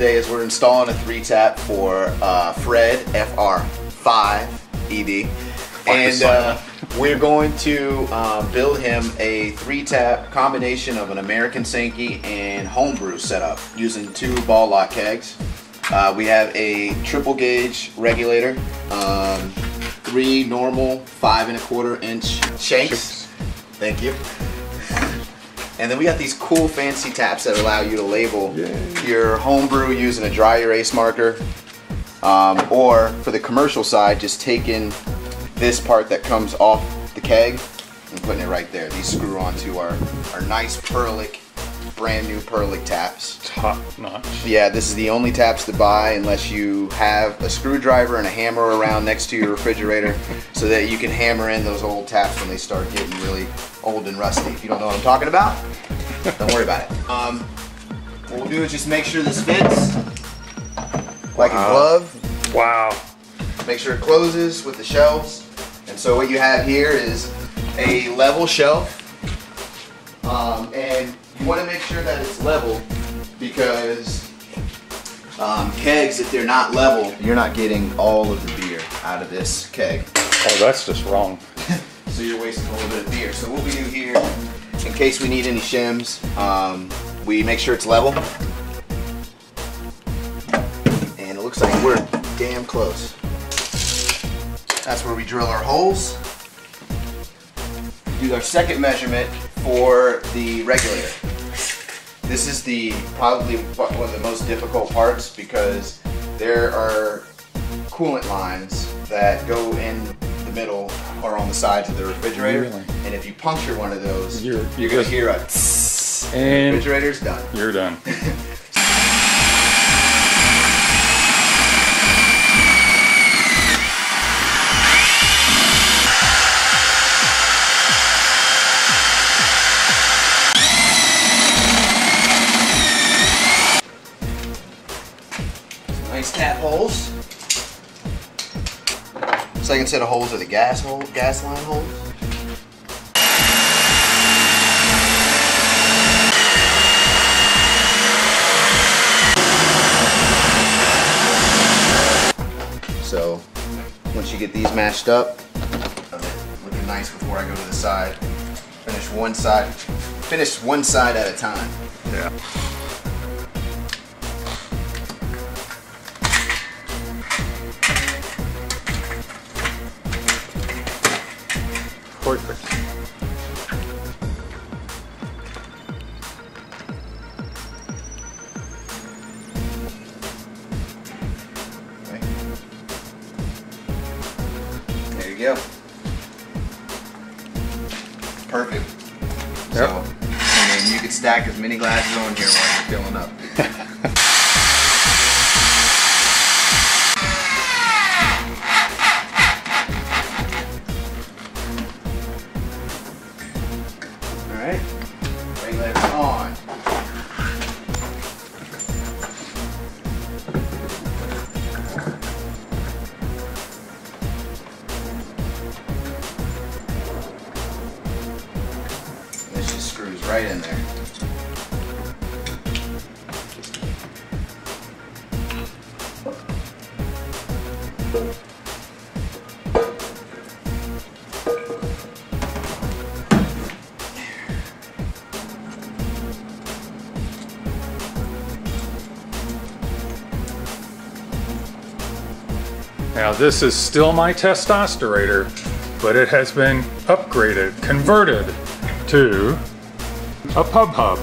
today is we're installing a 3-tap for Fred FR5 ED, and we're going to build him a 3-tap combination of an American Sankey and homebrew setup using 2 ball lock kegs. We have a triple gauge regulator, 3 normal 5 1/4 inch shanks. Thank you. And then we got these cool fancy taps that allow you to label your homebrew using a dry erase marker, or for the commercial side, just taking this part that comes off the keg and putting it right there. These screw onto our nice Perlick, brand new Perlick taps. Top notch. Yeah, this is the only taps to buy unless you have a screwdriver and a hammer around next to your refrigerator so that you can hammer in those old taps when they start getting really old and rusty. If you don't know what I'm talking about, don't worry about it. What we'll do is just make sure this fits like a glove. Wow. Make sure it closes with the shelves. And so what you have here is a level shelf, and you want to make sure that it's level because kegs, if they're not level, you're not getting all of the beer out of this keg. Oh, that's just wrong. So you're wasting a little bit of beer. So what we do here, in case we need any shims, we make sure it's level. And it looks like we're damn close. That's where we drill our holes. Do our second measurement for the regulator. This is probably one of the most difficult parts because there are coolant lines that go in the middle or on the sides of the refrigerator. Really? And if you puncture one of those, you're you're gonna hear a tss, and the refrigerator's done. You're done. Nice tap holes. Second set of holes are the gas line holes. So once you get these matched up, looking nice before I go to the side. Finish one side at a time. Yeah. Perfect. Okay. There you go. Perfect. Yep. So, and then you can stack as many glasses on here while you're filling up. Alright, regulator on. This just screws right in there. Now this is still my testosterate, but it has been upgraded, converted to a pub hub.